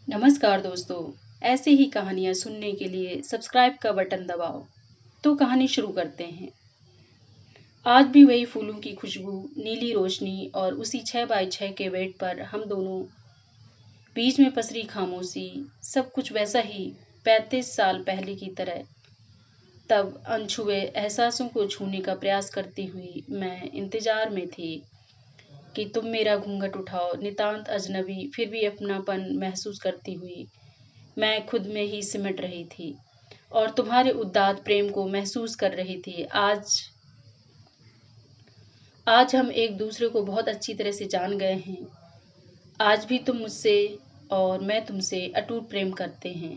नमस्कार दोस्तों। ऐसे ही कहानियाँ सुनने के लिए सब्सक्राइब का बटन दबाओ। तो कहानी शुरू करते हैं। आज भी वही फूलों की खुशबू, नीली रोशनी और उसी 6x6 के बेड पर हम दोनों, बीच में पसरी खामोशी, सब कुछ वैसा ही 35 साल पहले की तरह। तब अनछुए एहसासों को छूने का प्रयास करती हुई मैं इंतजार में थी कि तुम मेरा घूंघट उठाओ। नितांत अजनबी फिर भी अपनापन महसूस करती हुई मैं खुद में ही सिमट रही थी और तुम्हारे उदात्त प्रेम को महसूस कर रही थी। आज हम एक दूसरे को बहुत अच्छी तरह से जान गए हैं। आज भी तुम मुझसे और मैं तुमसे अटूट प्रेम करते हैं।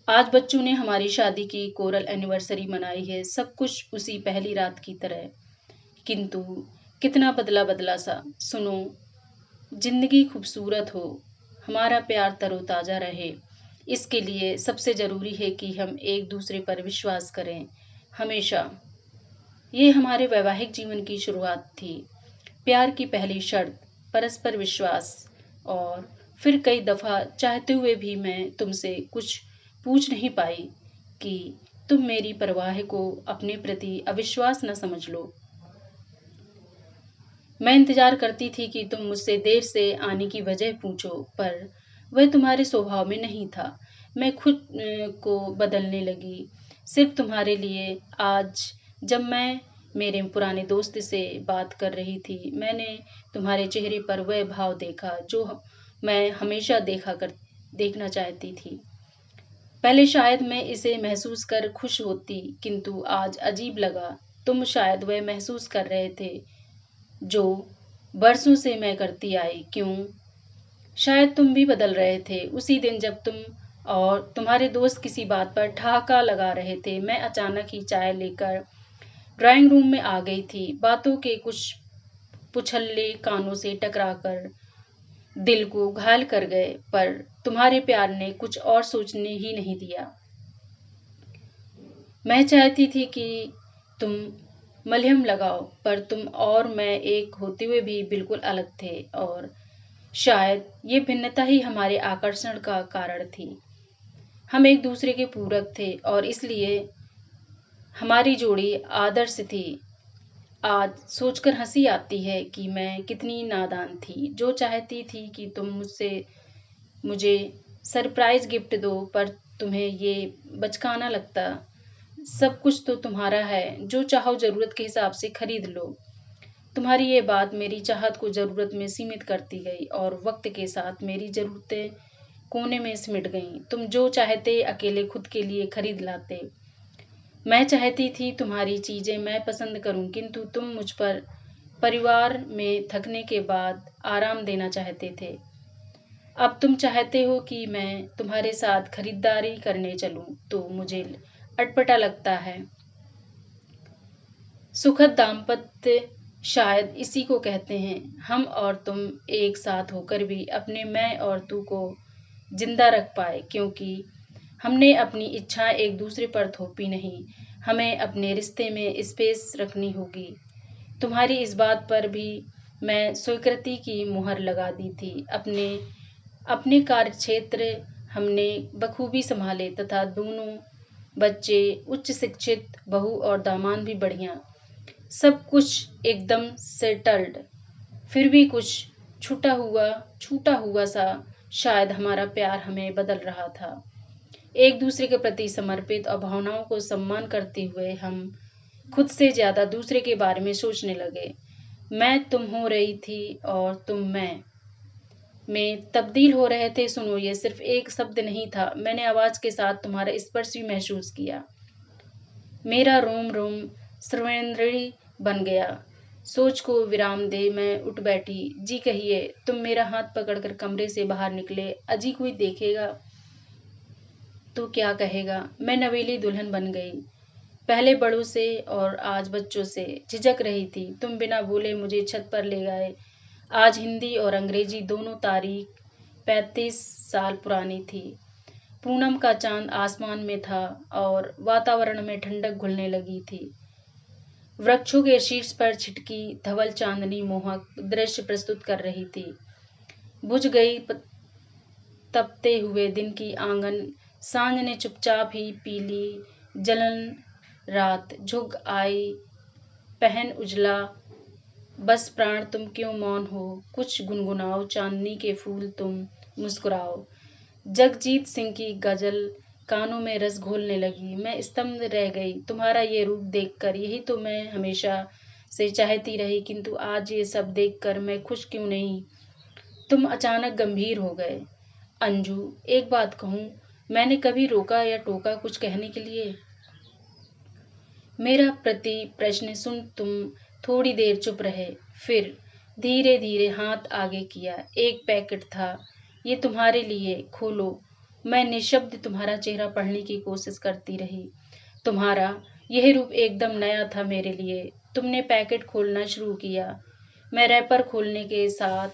आज बच्चों ने हमारी शादी की कोरल एनिवर्सरी मनाई है, सब कुछ उसी पहली रात की तरह। किंतु कितना बदला बदला सा। सुनो, जिंदगी खूबसूरत हो, हमारा प्यार तरोताजा रहे, इसके लिए सबसे जरूरी है कि हम एक दूसरे पर विश्वास करें, हमेशा। ये हमारे वैवाहिक जीवन की शुरुआत थी। प्यार की पहली शर्त परस्पर विश्वास। और फिर कई दफा चाहते हुए भी मैं तुमसे कुछ पूछ नहीं पाई कि तुम मेरी परवाह को अपने प्रति अविश्वास न समझ लो। मैं इंतजार करती थी कि तुम मुझसे देर से आने की वजह पूछो, पर वह तुम्हारे स्वभाव में नहीं था। मैं खुद को बदलने लगी सिर्फ तुम्हारे लिए। आज जब मैं मेरे पुराने दोस्त से बात कर रही थी, मैंने तुम्हारे चेहरे पर वह भाव देखा जो मैं हमेशा देखना चाहती थी। पहले शायद मैं इसे महसूस कर खुश होती, किंतु आज अजीब लगा। तुम शायद वह महसूस कर रहे थे जो बरसों से मैं करती आई। क्यों? शायद तुम भी बदल रहे थे। उसी दिन जब तुम और तुम्हारे दोस्त किसी बात पर ठहाका लगा रहे थे, मैं अचानक ही चाय लेकर ड्राइंग रूम में आ गई थी। बातों के कुछ पुछल्ले कानों से टकराकर दिल को घायल कर गए, पर तुम्हारे प्यार ने कुछ और सोचने ही नहीं दिया। मैं चाहती थी कि तुम मलहम लगाओ, पर तुम और मैं एक होते हुए भी बिल्कुल अलग थे। और शायद ये भिन्नता ही हमारे आकर्षण का कारण थी। हम एक दूसरे के पूरक थे और इसलिए हमारी जोड़ी आदर्श थी। आज सोचकर हंसी आती है कि मैं कितनी नादान थी, जो चाहती थी कि तुम मुझे सरप्राइज गिफ्ट दो, पर तुम्हें ये बचकाना लगता। सब कुछ तो तुम्हारा है, जो चाहो जरूरत के हिसाब से खरीद लो। तुम्हारी ये बात मेरी चाहत को जरूरत में सीमित करती गई और वक्त के साथ मेरी जरूरतें कोने में सिमट गईं। तुम जो चाहते अकेले खुद के लिए खरीद लाते। मैं चाहती थी तुम्हारी चीजें मैं पसंद करूं, किंतु तुम मुझ पर परिवार में थकने के बाद आराम देना चाहते थे। अब तुम चाहते हो कि मैं तुम्हारे साथ खरीदारी करने चलूं, तो मुझे अटपटा लगता है। सुखद दाम्पत्य शायद इसी को कहते हैं। हम और तुम एक साथ होकर भी अपने मैं और तू को जिंदा रख पाए, क्योंकि हमने अपनी इच्छाएं एक दूसरे पर थोपी नहीं। हमें अपने रिश्ते में स्पेस रखनी होगी। तुम्हारी इस बात पर भी मैं स्वीकृति की मुहर लगा दी थी। अपने अपने कार्य क्षेत्र हमने बखूबी संभाले तथा दोनों बच्चे उच्च शिक्षित, बहू और दामाद भी बढ़िया। सब कुछ एकदम सेटल्ड। फिर भी कुछ छूटा हुआ सा शायद हमारा प्यार हमें बदल रहा था। एक दूसरे के प्रति समर्पित और भावनाओं को सम्मान करते हुए हम खुद से ज्यादा दूसरे के बारे में सोचने लगे। मैं तुम हो रही थी और तुम मैं में तब्दील हो रहे थे। सुनो, ये सिर्फ एक शब्द नहीं था, मैंने आवाज के साथ तुम्हारा स्पर्श भी महसूस किया। मेरा रोम रोम सर्वेंद्री बन गया। सोच को विराम दे मैं उठ बैठी। जी कहिए। तुम मेरा हाथ पकड़कर कमरे से बाहर निकले। अजी कोई देखेगा तो क्या कहेगा। मैं नवेली दुल्हन बन गई, पहले बड़ों से और आज बच्चों से। झिझक रही थी। तुम बिना बोले मुझे छत पर ले गए। आज हिंदी और अंग्रेजी दोनों तारीख 35 साल पुरानी थी। पूनम का चांद आसमान में था और वातावरण में ठंडक घुलने लगी थी। वृक्षों के शीर्ष पर छिटकी धवल चांदनी मोहक दृश्य प्रस्तुत कर रही थी। बुझ गई तपते हुए दिन की आंगन सांझ ने चुपचाप ही पीली जलन रात झुक आई पहन उजला बस प्राण तुम क्यों मौन हो कुछ गुनगुनाओ चांदनी के फूल तुम मुस्कुराओ। जगजीत सिंह की गजल कानों में रस घोलने लगी। मैं स्तब्ध रह गई तुम्हारा ये रूप देखकर। यही तो मैं हमेशा से चाहती रही, किंतु आज ये सब देखकर मैं खुश क्यों नहीं। तुम अचानक गंभीर हो गए। अंजू, एक बात कहूँ, मैंने कभी रोका या टोका कुछ कहने के लिए? मेरा प्रति प्रश्न सुन तुम थोड़ी देर चुप रहे, फिर धीरे धीरे हाथ आगे किया। एक पैकेट था, ये तुम्हारे लिए, खोलो। मैं निशब्द तुम्हारा चेहरा पढ़ने की कोशिश करती रही। तुम्हारा यह रूप एकदम नया था मेरे लिए। तुमने पैकेट खोलना शुरू किया। मैं रैपर खोलने के साथ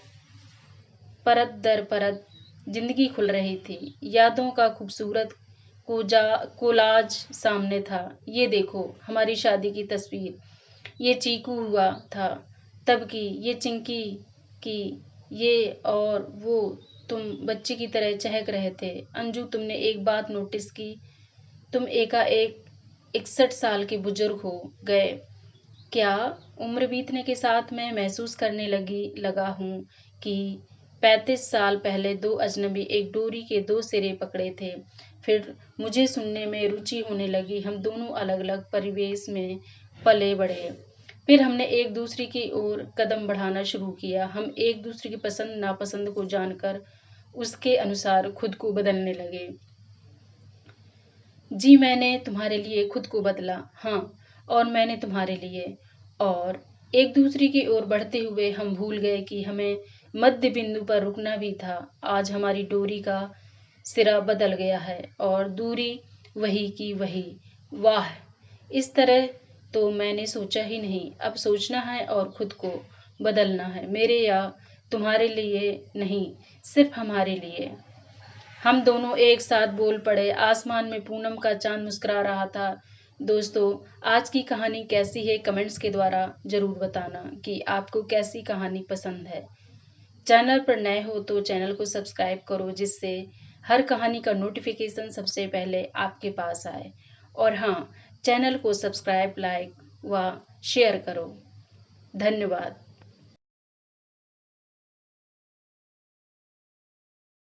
परत दर परत जिंदगी खुल रही थी। यादों का खूबसूरत कोलाज सामने था। ये देखो, हमारी शादी की तस्वीर। ये चीकू हुआ था तब की, ये चिंकी की, ये और वो। तुम बच्चे की तरह चहक रहे थे। अंजू, तुमने एक बात नोटिस की? तुम एकाएक 61 साल के बुजुर्ग हो गए। क्या? उम्र बीतने के साथ मैं महसूस करने लगा हूँ कि 35 साल पहले दो अजनबी एक डोरी के दो सिरे पकड़े थे। फिर मुझे सुनने में रुचि होने लगी। हम दोनों अलग अलग परिवेश में पले बढ़े। फिर हमने एक दूसरे की ओर कदम बढ़ाना शुरू किया। हम एक दूसरे की पसंद नापसंद को जानकर उसके अनुसार खुद को बदलने लगे। जी, मैंने तुम्हारे लिए खुद को बदला। हाँ, और मैंने तुम्हारे लिए। और एक दूसरे की ओर बढ़ते हुए हम भूल गए कि हमें मध्य बिंदु पर रुकना भी था। आज हमारी डोरी का सिरा बदल गया है और दूरी वही की वही। वाह, इस तरह तो मैंने सोचा ही नहीं। अब सोचना है और खुद को बदलना है, मेरे या तुम्हारे लिए नहीं, सिर्फ हमारे लिए। हम दोनों एक साथ बोल पड़े। आसमान में पूनम का चांद मुस्कुरा रहा था। दोस्तों, आज की कहानी कैसी है कमेंट्स के द्वारा जरूर बताना कि आपको कैसी कहानी पसंद है। चैनल पर नए हो तो चैनल को सब्सक्राइब करो, जिससे हर कहानी का नोटिफिकेशन सबसे पहले आपके पास आए। और हाँ, चैनल को सब्सक्राइब, लाइक व शेयर करो। धन्यवाद।